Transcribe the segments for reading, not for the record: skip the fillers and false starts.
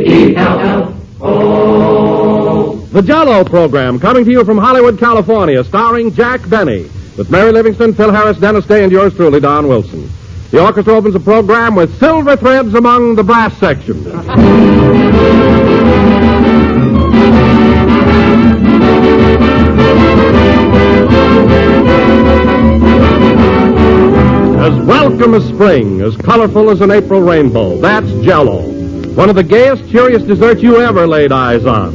J-E-L-L-O. The Jell-O program, coming to you from Hollywood, California, starring Jack Benny, with Mary Livingston, Phil Harris, Dennis Day, and yours truly, Don Wilson. The orchestra opens the program with Silver Threads Among the Brass Section. As welcome as spring, as colorful as an April rainbow, that's Jell-O. One of the gayest, cheeriest desserts you ever laid eyes on.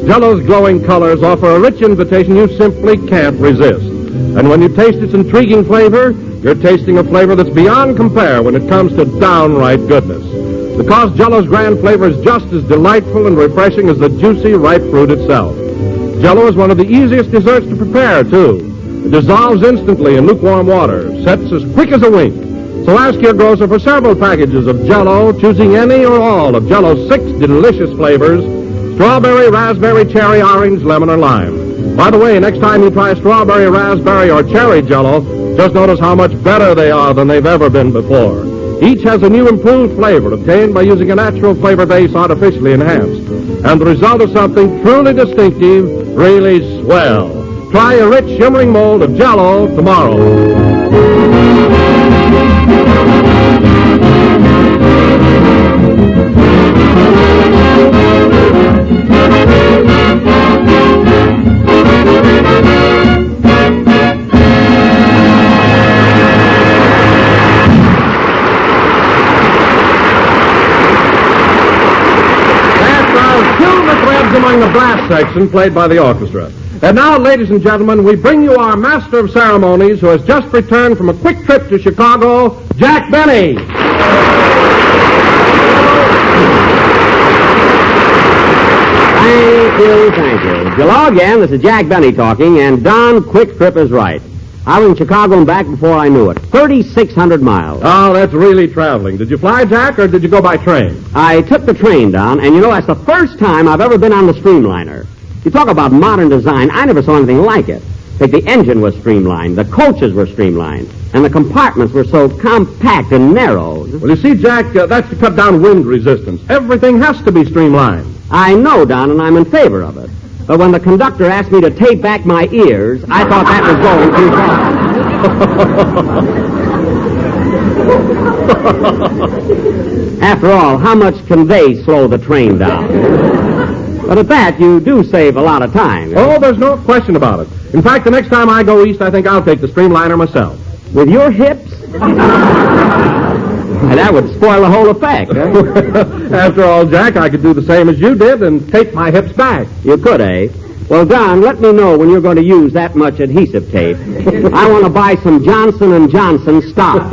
Jell-O's glowing colors offer a rich invitation you simply can't resist. And when you taste its intriguing flavor, you're tasting a flavor that's beyond compare when it comes to downright goodness. Because Jell-O's grand flavor is just as delightful and refreshing as the juicy, ripe fruit itself. Jell-O is one of the easiest desserts to prepare, too. It dissolves instantly in lukewarm water, sets as quick as a wink. So ask your grocer for several packages of Jell-O, choosing any or all of Jell-O's 6 delicious flavors: strawberry, raspberry, cherry, orange, lemon, or lime. By the way, next time you try strawberry, raspberry, or cherry Jell-O, just notice how much better they are than they've ever been before. Each has a new improved flavor obtained by using a natural flavor base artificially enhanced. And the result is something truly distinctive, really swell. Try a rich, shimmering mold of Jell-O tomorrow. Among the brass section played by the orchestra. And now, ladies and gentlemen, we bring you our master of ceremonies who has just returned from a quick trip to Chicago, Jack Benny. Thank you. Hello again, this is Jack Benny talking, and Don Quick Trip is right. I was in Chicago and back before I knew it. 3,600 miles. Oh, that's really traveling. Did you fly, Jack, or did you go by train? I took the train down, and that's the first time I've ever been on the streamliner. You talk about modern design, I never saw anything like it. The engine was streamlined, the coaches were streamlined, and the compartments were so compact and narrow. Well, you see, Jack, that's to cut down wind resistance. Everything has to be streamlined. I know, Don, and I'm in favor of it. But when the conductor asked me to tape back my ears, I thought that was going too far. After all, how much can they slow the train down? But at that, you do save a lot of time. Oh, there's no question about it. In fact, the next time I go east, I think I'll take the streamliner myself. With your hips? That would spoil the whole effect. After all, Jack, I could do the same as you did and take my hips back. You could, eh? Well, Don, let me know when you're going to use that much adhesive tape. I want to buy some Johnson & Johnson stock.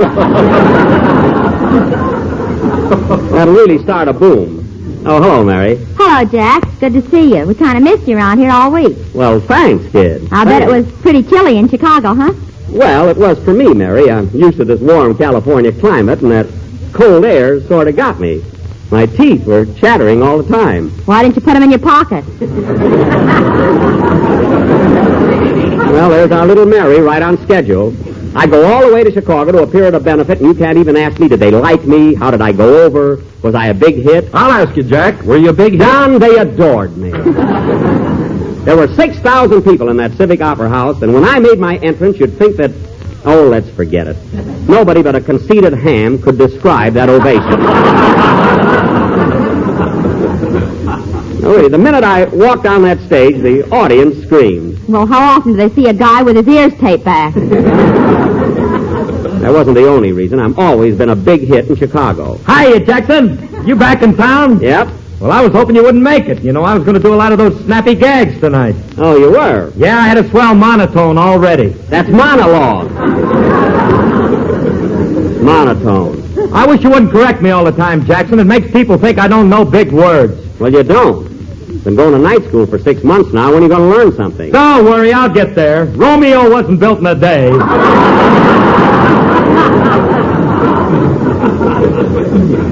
That'll really start a boom. Oh, hello, Mary. Hello, Jack. Good to see you. We kind of missed you around here all week. Well, thanks, kid. I bet it was pretty chilly in Chicago, huh? Well, it was for me, Mary. I'm used to this warm California climate, and that cold air sort of got me. My teeth were chattering all the time. Why didn't you put them in your pocket? Well, there's our little Mary right on schedule. I go all the way to Chicago to appear at a benefit, and you can't even ask me, did they like me? How did I go over? Was I a big hit? I'll ask you, Jack. Were you a big hit? Don, they adored me. There were 6,000 people in that Civic Opera House, and when I made my entrance, you'd think that, oh, let's forget it. Nobody but a conceited ham could describe that ovation. The minute I walked on that stage, the audience screamed. Well, how often do they see a guy with his ears taped back? That wasn't the only reason. I've always been a big hit in Chicago. Hiya, Jackson. You back in town? Yep. Well, I was hoping you wouldn't make it. I was going to do a lot of those snappy gags tonight. Oh, you were? Yeah, I had a swell monotone already. That's monologue. Monotone. I wish you wouldn't correct me all the time, Jackson. It makes people think I don't know big words. Well, you don't. Been going to night school for 6 months now. When are you going to learn something? Don't worry, I'll get there. Romeo wasn't built in a day.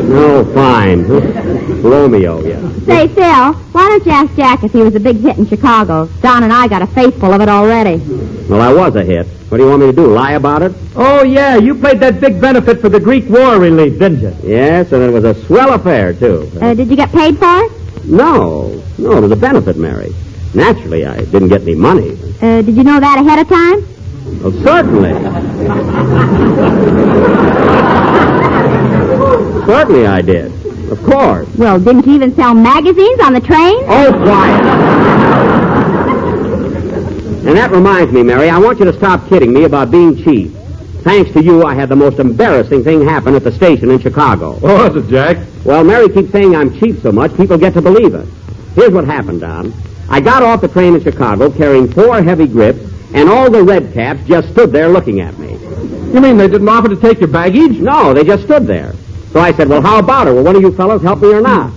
No, fine. Romeo, yeah. Say, Phil, why don't you ask Jack if he was a big hit in Chicago? Don and I got a face full of it already. Well, I was a hit. What do you want me to do, lie about it? Oh, yeah, you played that big benefit for the Greek war relief, didn't you? Yes, and it was a swell affair, too. Did you get paid for it? No, it was a benefit, Mary. Naturally, I didn't get any money. Did you know that ahead of time? Well, certainly. Certainly I did. Of course. Well, didn't you even sell magazines on the train? Oh, quiet. And that reminds me, Mary, I want you to stop kidding me about being cheap. Thanks to you, I had the most embarrassing thing happen at the station in Chicago. What was it, Jack? Well, Mary keeps saying I'm cheap so much, people get to believe it. Here's what happened, Don. I got off the train in Chicago carrying 4 heavy grips, and all the red caps just stood there looking at me. You mean they didn't offer to take your baggage? No, they just stood there. So I said, well, how about it? Will one of you fellows help me or not?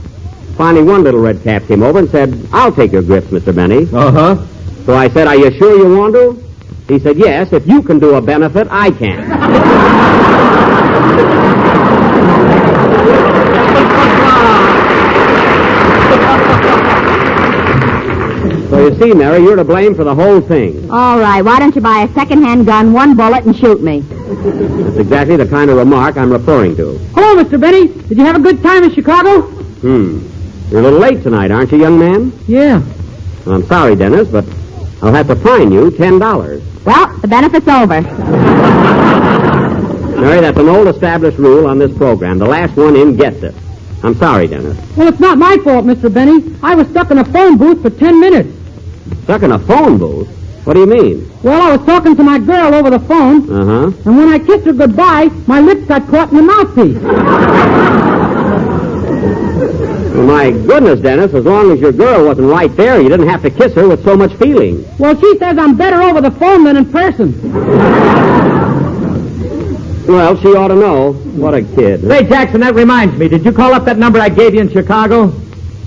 Finally, one little red cap came over and said, I'll take your grips, Mr. Benny. Uh-huh. So I said, are you sure you want to? He said, yes, if you can do a benefit, I can. So you see, Mary, you're to blame for the whole thing. All right, why don't you buy a second-hand gun, 1 bullet, and shoot me? That's exactly the kind of remark I'm referring to. Hello, Mr. Benny. Did you have a good time in Chicago? You're a little late tonight, aren't you, young man? Yeah. Well, I'm sorry, Dennis, but I'll have to fine you $10. Well, the benefit's over. Mary, that's an old established rule on this program. The last one in gets it. I'm sorry, Dennis. Well, it's not my fault, Mr. Benny. I was stuck in a phone booth for 10 minutes. Stuck in a phone booth? What do you mean? Well, I was talking to my girl over the phone, Uh-huh. and when I kissed her goodbye, my lips got caught in the mouthpiece. Well, my goodness, Dennis, as long as your girl wasn't right there, you didn't have to kiss her with so much feeling. Well, she says I'm better over the phone than in person. Well, she ought to know. What a kid. Say, Jackson, that reminds me. Did you call up that number I gave you in Chicago?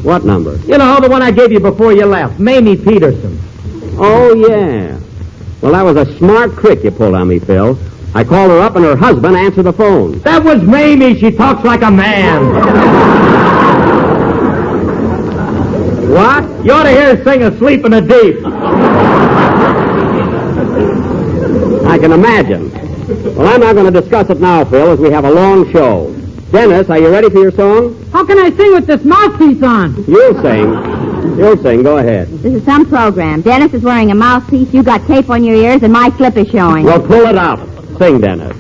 What number? You know, the one I gave you before you left. Mamie Peterson. Oh, yeah. Well, that was a smart trick you pulled on me, Phil. I called her up and her husband answered the phone. That was Mamie. She talks like a man. What? You ought to hear her sing Asleep in the Deep. I can imagine. Well, I'm not going to discuss it now, Phil, as we have a long show. Dennis, are you ready for your song? How can I sing with this mouthpiece on? You'll sing. You'll sing. Go ahead. This is some program. Dennis is wearing a mouthpiece, you got tape on your ears, and my slip is showing. Well, pull it out. Sing, Dennis.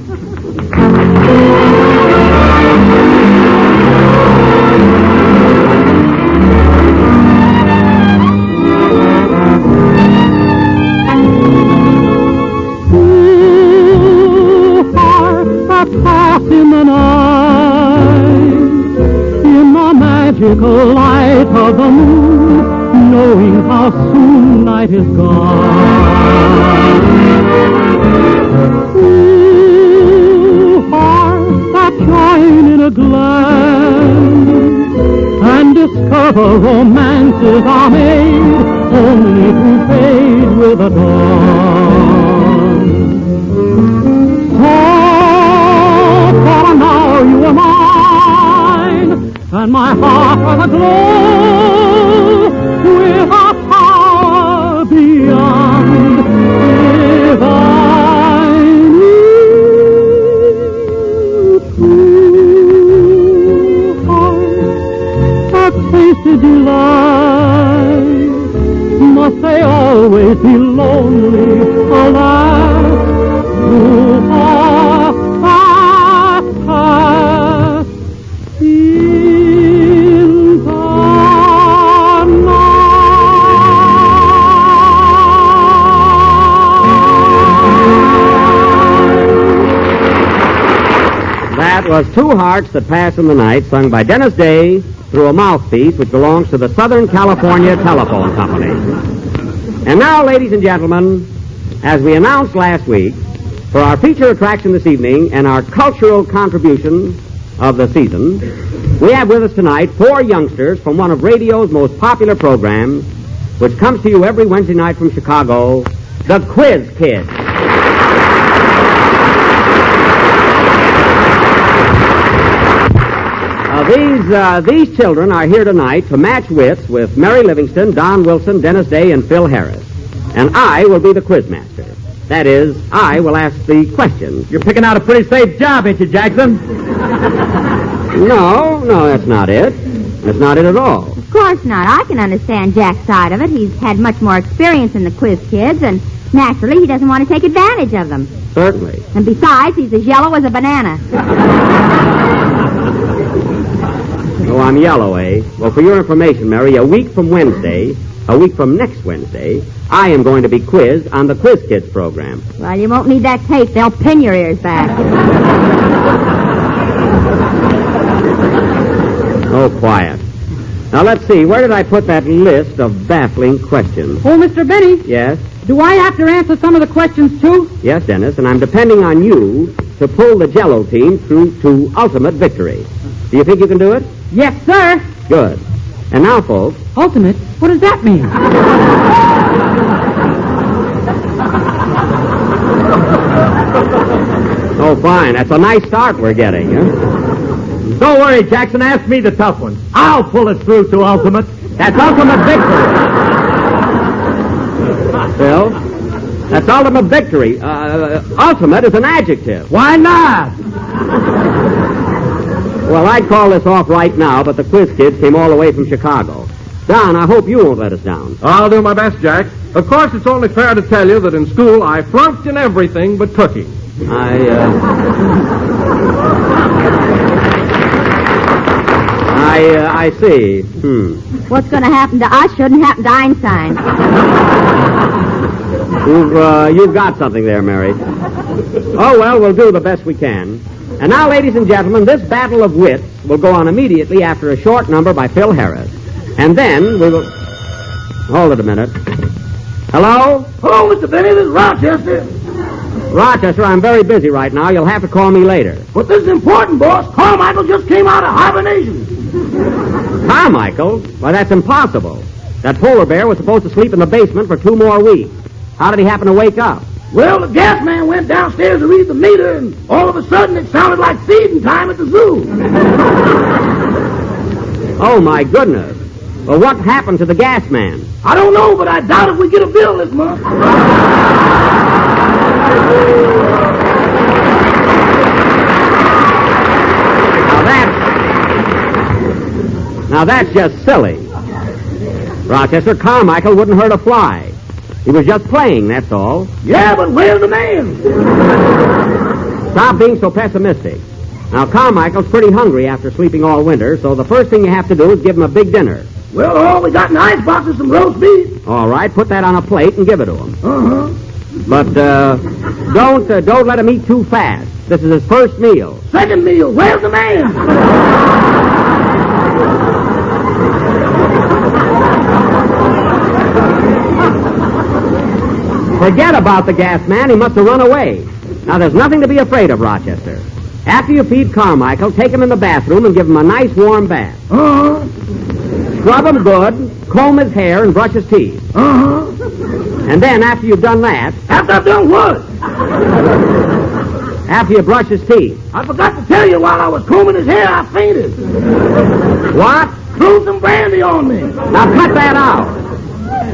In the night, in the magical light of the moon, knowing how soon night is gone. Ooh, hearts that join in a glance and discover romances are made only to fade with a dawn. For now you are mine, and my heart was aglow with a power beyond divine. True hearts that tasted delight, must they always be lonely? Alas, true hearts That was Two Hearts That Pass in the Night, sung by Dennis Day through a mouthpiece which belongs to the Southern California Telephone Company. And now, ladies and gentlemen, as we announced last week, for our feature attraction this evening and our cultural contribution of the season, we have with us tonight 4 youngsters from one of radio's most popular programs, which comes to you every Wednesday night from Chicago, the Quiz Kids. These children are here tonight to match wits with Mary Livingston, Don Wilson, Dennis Day, and Phil Harris. And I will be the quizmaster. That is, I will ask the questions. You're picking out a pretty safe job, ain't you, Jackson? No, that's not it. That's not it at all. Of course not. I can understand Jack's side of it. He's had much more experience than the quiz kids, and naturally he doesn't want to take advantage of them. Certainly. And besides, he's as yellow as a banana. Oh, I'm yellow, eh? Well, for your information, Mary, a week from next Wednesday, I am going to be quizzed on the Quiz Kids program. Well, you won't need that tape. They'll pin your ears back. Oh, quiet. Now, let's see. Where did I put that list of baffling questions? Oh, Mr. Benny, Yes? do I have to answer some of the questions, too? Yes, Dennis, and I'm depending on you to pull the Jell-O team through to ultimate victory. Do you think you can do it? Yes, sir. Good. And now, folks, Ultimate? What does that mean? oh, fine. That's a nice start we're getting, huh? Don't worry, Jackson. Ask me the tough one. I'll pull us through to ultimate. That's ultimate victory. Phil, that's ultimate victory. Ultimate is an adjective. Why not? Well, I'd call this off right now, but the Quiz Kids came all the way from Chicago. Don, I hope you won't let us down. I'll do my best, Jack. Of course, it's only fair to tell you that in school I flunked in everything but cooking. I see. What's going to happen to us shouldn't happen to Einstein. You've got something there, Mary. Oh, well, we'll do the best we can. And now, ladies and gentlemen, this battle of wits will go on immediately after a short number by Phil Harris. And then we will... Hold it a minute. Hello? Hello, Mr. Benny. This is Rochester. Rochester, I'm very busy right now. You'll have to call me later. But this is important, boss. Carmichael just came out of hibernation. Carmichael? Why, that's impossible. That polar bear was supposed to sleep in the basement for 2 more weeks. How did he happen to wake up? Well, the gas man went downstairs to read the meter, and all of a sudden it sounded like feeding time at the zoo. Oh, my goodness. Well, what happened to the gas man? I don't know, but I doubt if we get a bill this month. Now that's just silly. Rochester, Carmichael wouldn't hurt a fly. He was just playing, that's all. Yeah, but where's the man? Stop being so pessimistic. Now, Carmichael's pretty hungry after sleeping all winter, so the first thing you have to do is give him a big dinner. Well, all we got in the icebox is some roast beef. All right, put that on a plate and give it to him. Uh-huh. But don't let him eat too fast. This is his first meal. Second meal, where's the man? Forget about the gas man. He must have run away. Now, there's nothing to be afraid of, Rochester. After you feed Carmichael, take him in the bathroom and give him a nice warm bath. Uh-huh. Scrub him good, comb his hair, and brush his teeth. Uh-huh. And then, after you've done that... After I've done what? After you brush his teeth. I forgot to tell you while I was combing his hair, I fainted. What? Threw some brandy on me. Now, cut that out.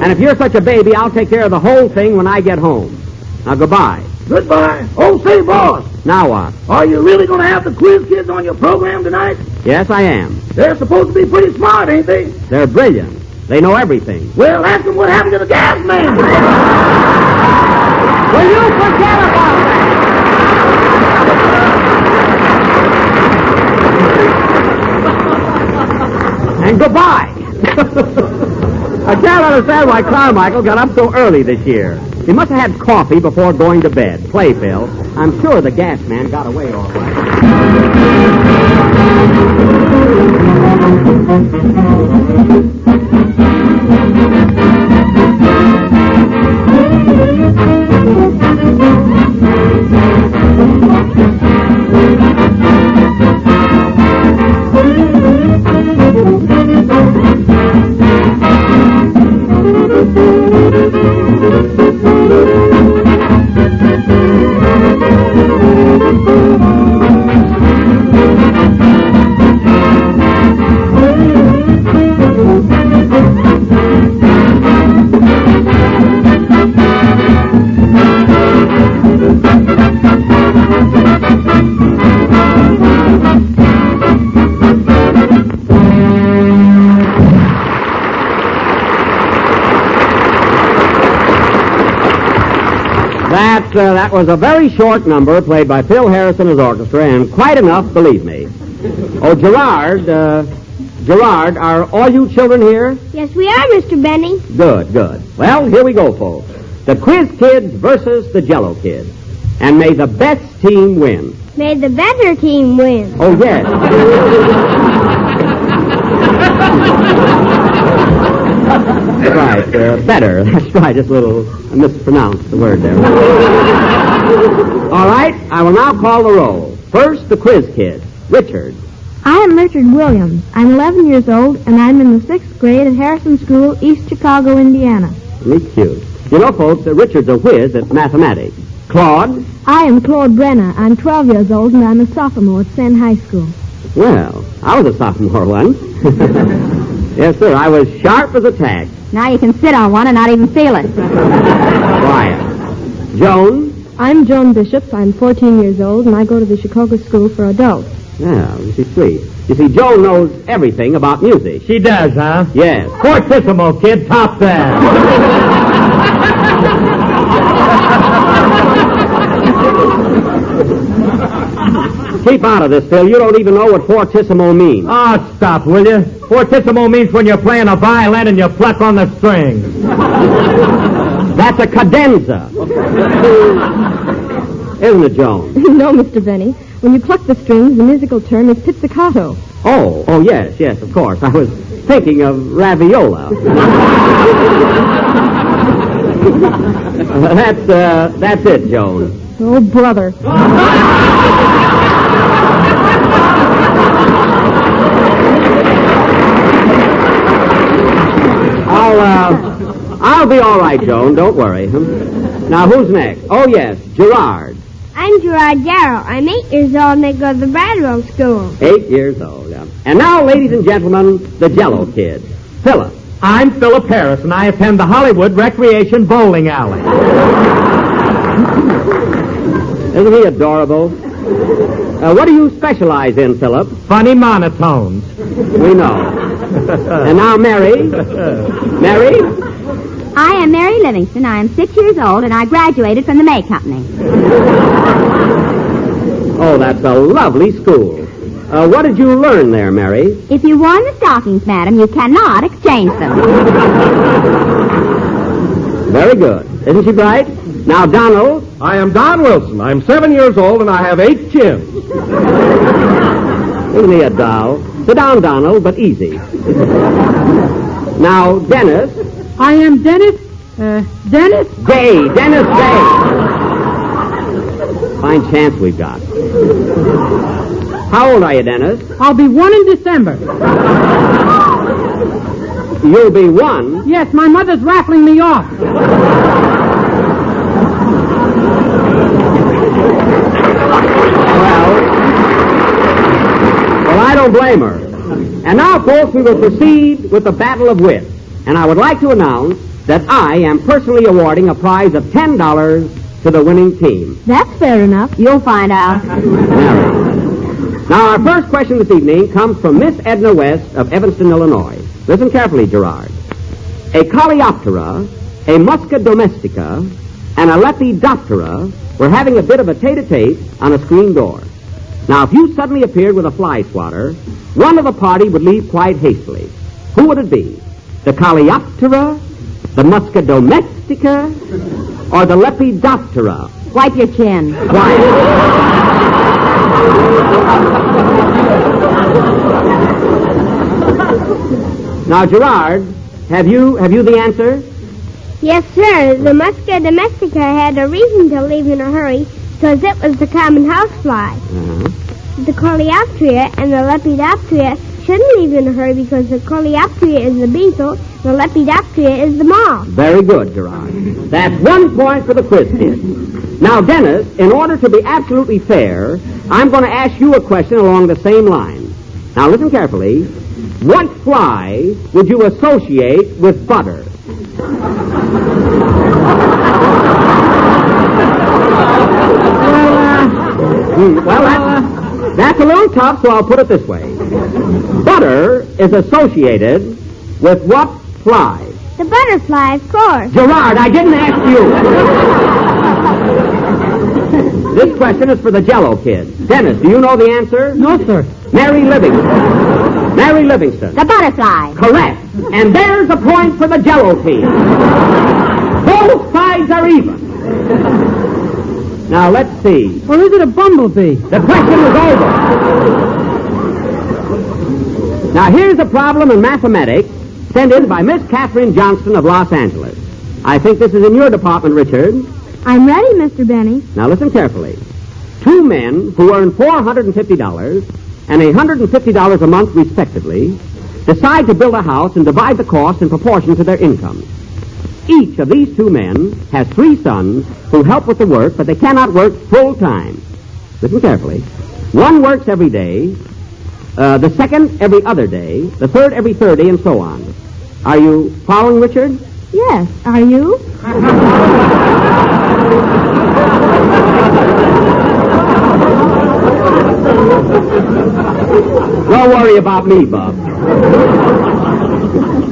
And if you're such a baby, I'll take care of the whole thing when I get home. Now, goodbye. Goodbye. Oh, say, boss. Now what? Are you really going to have the quiz kids on your program tonight? Yes, I am. They're supposed to be pretty smart, ain't they? They're brilliant. They know everything. Well, ask them what happened to the gas man. Will you forget about that? And goodbye. I can't understand why Carmichael got up so early this year. He must have had coffee before going to bed. Play, Phil. I'm sure the gas man got away all right. that was a very short number played by Phil Harris and his orchestra, and quite enough, believe me. Oh, Gerard, are all you children here? Yes, we are, Mr. Benny. Good, good. Well, here we go, folks. The Quiz Kids versus the Jell-O Kids. And may the best team win. May the better team win. Oh, yes. That's right, better. That's right, just a little mispronounced the word there. All right, I will now call the roll. First, the Quiz Kids. Richard. I am Richard Williams. I'm 11 years old, and I'm in the 6th grade at Harrison School, East Chicago, Indiana. Really cute. You know, folks, Richard's a whiz at mathematics. Claude? I am Claude Brenner. I'm 12 years old, and I'm a sophomore at Senn High School. Well, I was a sophomore once. Yes, sir, I was sharp as a tack. Now you can sit on one and not even feel it. Quiet. Joan? I'm Joan Bishop. I'm 14 years old, and I go to the Chicago School for Adults. Yeah, she's sweet. You see, Joan knows everything about music. She does, huh? Yes. Fortissimo, kid, top that. Keep out of this, Phil. You don't even know what fortissimo means. Oh, stop, will you? Fortissimo means when you're playing a violin and you pluck on the strings. That's a cadenza. Isn't it, Joan? No, Mr. Benny. When you pluck the strings, the musical term is pizzicato. Oh, yes, of course. I was thinking of raviola. That's it, Joan. Oh, brother. I'll be all right, Joan. Don't worry. Now, who's next? Oh, yes, Gerard. I'm Gerard Darrow. I'm 8 years old and I go to the Bradwell School. 8 years old, yeah. And now, ladies and gentlemen, the Jell-O Kids. Philip. I'm Philip Harris, and I attend the Hollywood Recreation Bowling Alley. Isn't he adorable? What do you specialize in, Philip? Funny monotones. We know. And now, Mary. Mary? I am Mary Livingston. I am 6 years old, and I graduated from the May Company. Oh, that's a lovely school. What did you learn there, Mary? If you worn the stockings, madam, you cannot exchange them. Very good. Isn't she bright? Now, Donald. I am Don Wilson. I'm 7 years old, and I have 8 chins. Isn't he a doll? Sit down, Donald, but easy. Now, Dennis. I am Dennis. Dennis? Day. Dennis Day. Fine chance we've got. How old are you, Dennis? I'll be 1 in December. You'll be 1? Yes, my mother's raffling me off. Well, I don't blame her. And now, folks, we will proceed with the Battle of Wits. And I would like to announce that I am personally awarding a prize of $10 to the winning team. That's fair enough. You'll find out. Mary. Now, our first question this evening comes from Miss Edna West of Evanston, Illinois. Listen carefully, Gerard. A Coleoptera, a Musca domestica, and a Lepidoptera were having a bit of a tete-a-tete on a screen door. Now, if you suddenly appeared with a fly swatter, one of the party would leave quite hastily. Who would it be? The Coleoptera, the Musca domestica, or the Lepidoptera? Wipe your chin. Why? Now, Gerard, have you the answer? Yes, sir. The Musca domestica had a reason to leave in a hurry because it was the common housefly. Uh-huh. The Coleoptera and the Lepidoptera shouldn't leave in a hurry because the Coleoptera is the beetle, the Lepidoptera is the moth. Very good, Gerard. That's 1 point for the quiz kid. Now, Dennis, in order to be absolutely fair, I'm going to ask you a question along the same line. Now, listen carefully. What fly would you associate with butter? That's a little tough, so I'll put it this way. Butter is associated with what fly? The butterfly, of course. Gerard, I didn't ask you. This question is for the Jell-O Kids. Dennis, do you know the answer? No, sir. Mary Livingston. Mary Livingston. The butterfly. Correct. And there's a point for the Jell-O team. Both sides are even. Now, let's see. Or is it a bumblebee? The question is over. Now, here's a problem in mathematics sent in by Miss Catherine Johnston of Los Angeles. I think this is in your department, Richard. I'm ready, Mr. Benny. Now, listen carefully. Two men who earn $450 and $150 a month, respectively, decide to build a house and divide the cost in proportion to their incomes. Each of these two men has three sons who help with the work, but they cannot work full time. Listen carefully. One works every day, the second every other day, the third every 30, and so on. Are you following, Richard? Yes, are you? Don't worry about me, Bob.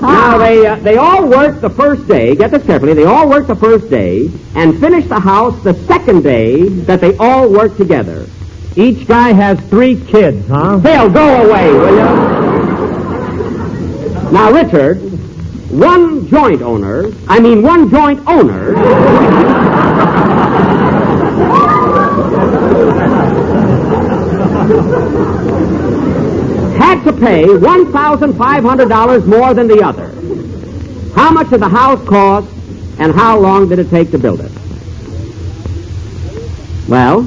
Now, they all work the first day, get this carefully, they all work the first day and finish the house the second day that they all work together. Each guy has 3 kids, huh? Phil, go away, will you? Now, Richard, one joint owner had to pay $1,500 more than the other. How much did the house cost, and how long did it take to build it? Well,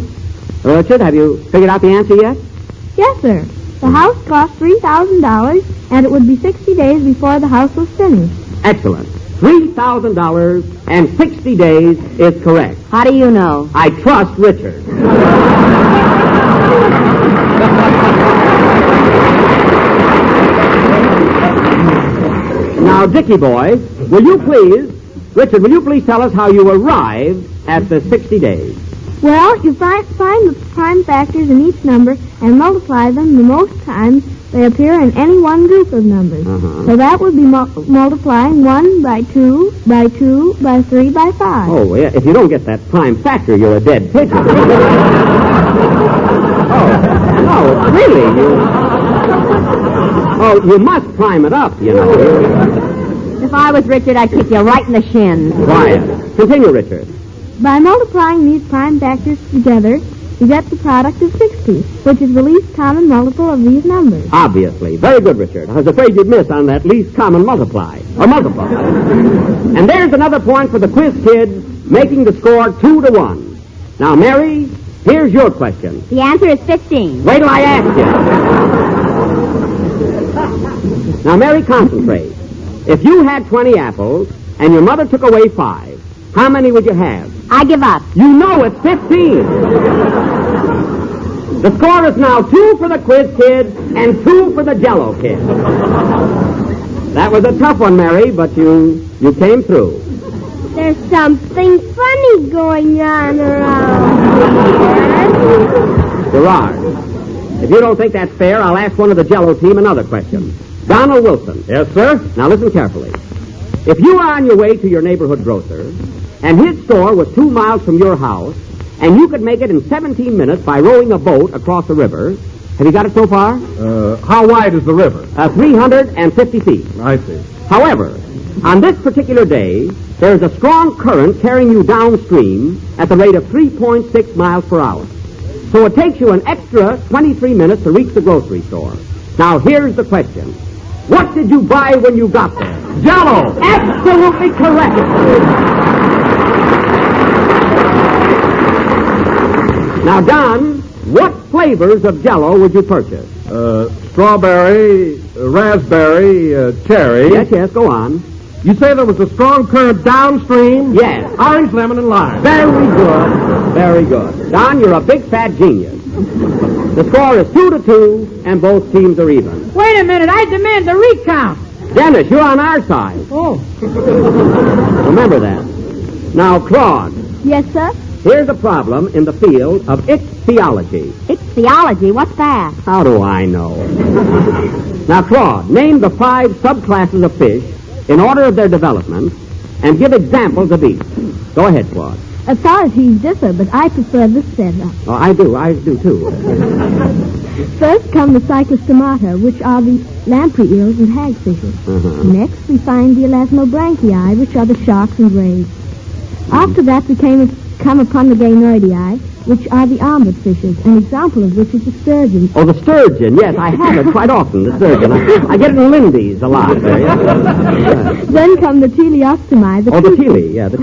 Richard, have you figured out the answer yet? Yes, sir. The house cost $3,000, and it would be 60 days before the house was finished. Excellent. $3,000 and 60 days is correct. How do you know? I trust Richard. Now, Dickie boy, Richard, will you please tell us how you arrived at the 60 days? Well, you find the prime factors in each number and multiply them the most times they appear in any one group of numbers. So that would be multiplying 1 by 2, by 2, by 3, by 5. Oh, yeah, if you don't get that prime factor, you're a dead pigeon. Oh, really? You must prime it up, you know. If I was Richard, I'd kick you right in the shins. Quiet. Continue, Richard. By multiplying these prime factors together, you get the product of 60, which is the least common multiple of these numbers. Obviously. Very good, Richard. I was afraid you'd miss on that least common multiply. And there's another point for the quiz kids, making the score 2-1. Now, Mary, here's your question. The answer is 15. Wait till I ask you. Now, Mary, concentrate. If you had 20 apples and your mother took away 5, how many would you have? I give up. You know it's 15. The score is now 2 for the quiz kids and 2 for the Jell-O Kids. That was a tough one, Mary, but you came through. There's something funny going on around here. Gerard, if you don't think that's fair, I'll ask one of the Jell-O team another question. Donald Wilson. Yes, sir? Now listen carefully. If you are on your way to your neighborhood grocer, and his store was 2 miles from your house, and you could make it in 17 minutes by rowing a boat across the river, have you got it so far? How wide is the river? 350 feet. I see. However, on this particular day, there is a strong current carrying you downstream at the rate of 3.6 miles per hour. So it takes you an extra 23 minutes to reach the grocery store. Now, here's the question. What did you buy when you got there? Jell-O! Absolutely correct. Now, Don, what flavors of Jell-O would you purchase? Strawberry, raspberry, cherry. Yes, go on. You say there was a strong current downstream? Yes. Orange, lemon, and lime. Very good. Very good. Don, you're a big fat genius. The score is 2-2, and both teams are even. Wait a minute, I demand the recount. Dennis, you're on our side. Oh. Remember that. Now, Claude, Yes, sir? here's a problem in the field of ichthyology. Ichthyology, what's that? How do I know? Now, Claude, name the 5 subclasses of fish in order of their development and give examples of each. Go ahead, Claude. Authorities differ, but I prefer this setup. Oh, I do too. First come the cyclostomata, which are the lamprey eels and hagfishes. Next, we find the elasmobranchii, which are the sharks and rays. After that, we come upon the ganoidii, which are the armored fishes, an example of which is the sturgeon. Oh, the sturgeon. Yes, I have it quite often, the sturgeon. I get it in Lindy's a lot. Then come the teleostomi, the tele, yes.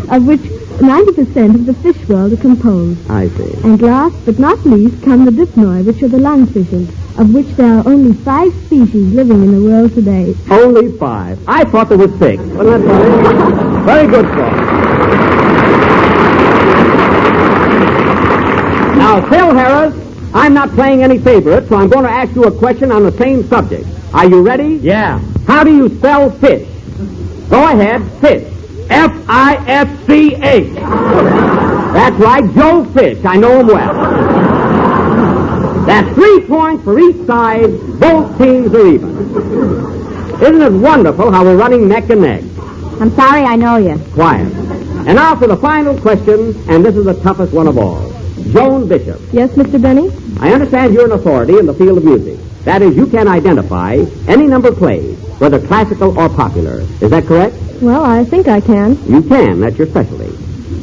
Of which 90% of the fish world are composed. I see. And last but not least come the dipnoi, which are the lungfishes, of which there are only 5 species living in the world today. Only 5. I thought there were 6. Wasn't that funny? Very good, sir. Now, Phil Harris, I'm not playing any favorites, so I'm going to ask you a question on the same subject. Are you ready? Yeah. How do you spell fish? Go ahead, fish. F-I-S-C-H. That's right, Joe Fish. I know him well. That's 3 points for each side. Both teams are even. Isn't it wonderful how we're running neck and neck? I'm sorry, I know you. Quiet. And now for the final question, and this is the toughest one of all. Joan Bishop. Yes, Mr. Benny? I understand you're an authority in the field of music. That is, you can identify any number played, whether classical or popular. Is that correct? Well, I think I can. You can. That's your specialty.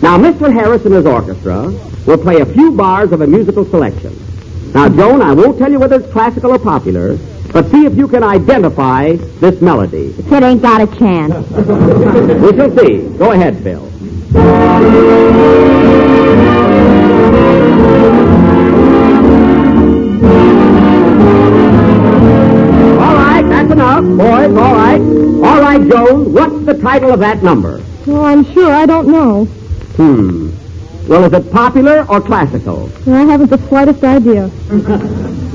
Now, Mr. Harris and his orchestra will play a few bars of a musical selection. Now, Joan, I won't tell you whether it's classical or popular, but see if you can identify this melody. The kid ain't got a chance. We shall see. Go ahead, Bill. All right, that's enough, boys, all right. All right, Joan, what's the title of that number? Well, I'm sure I don't know. Well, is it popular or classical? I haven't the slightest idea.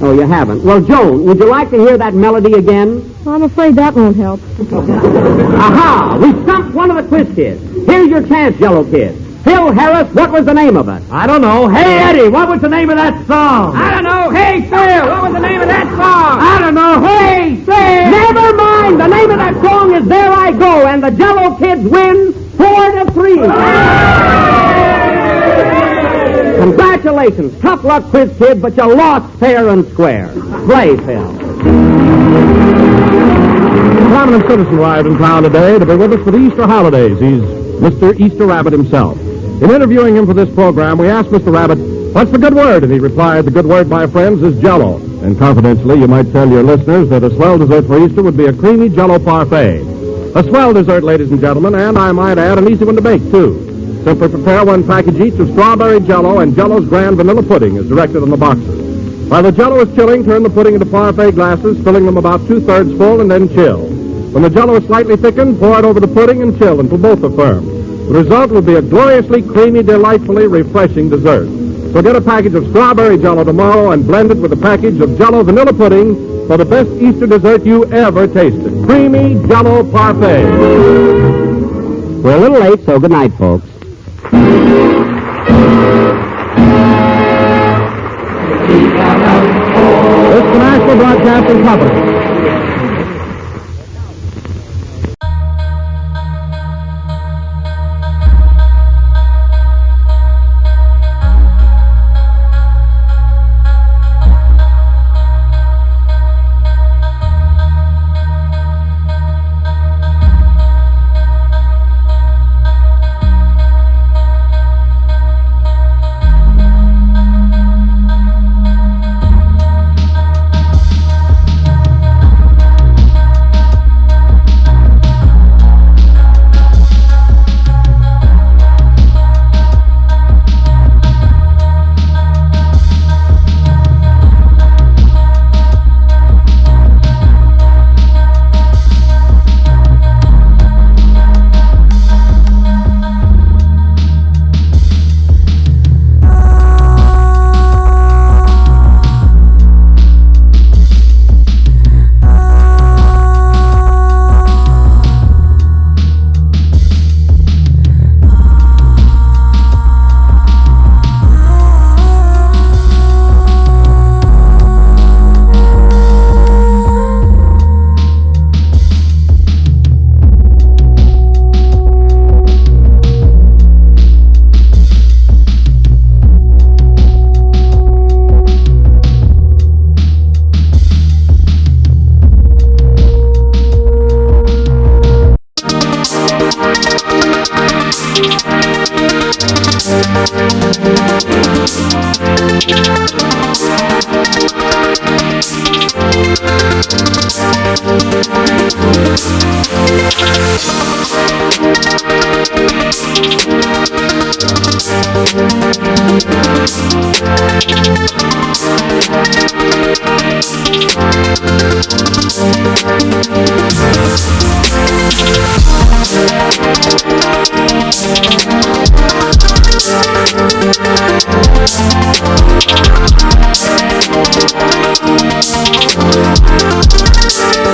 Oh, you haven't? Well, Joan, would you like to hear that melody again? I'm afraid that won't help. Aha! We stumped one of the quiz kids. Here's your chance, Jell-O Kids. Phil Harris, what was the name of it? I don't know. Hey, Eddie, what was the name of that song? I don't know. Hey, Phil, what was the name of that song? I don't know. Hey, Phil! Never mind! The name of that song is There I Go, and the Jell-O Kids win 4-3. Congratulations. Tough luck, quiz kid, but you lost fair and square. Play, Phil. A prominent citizen arrived in town today to be with us for the Easter holidays. He's Mr. Easter Rabbit himself. In interviewing him for this program, we asked Mr. Rabbit, what's the good word? And he replied, the good word, my friends, is Jell-O. And confidentially, you might tell your listeners that a swell dessert for Easter would be a creamy Jell-O parfait. A swell dessert, ladies and gentlemen, and I might add, an easy one to make, too. Simply prepare 1 package each of strawberry Jell-O and Jell-O's grand vanilla pudding as directed on the boxes. While the Jell-O is chilling, turn the pudding into parfait glasses, filling them about 2/3 full, and then chill. When the Jell-O is slightly thickened, pour it over the pudding and chill until both are firm. The result will be a gloriously creamy, delightfully refreshing dessert. So get a package of strawberry Jell-O tomorrow and blend it with a package of Jell-O vanilla pudding for the best Easter dessert you ever tasted. Creamy Jell-O parfait. We're a little late, so good night, folks. It's the National Broadcasting Company.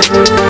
Thank you.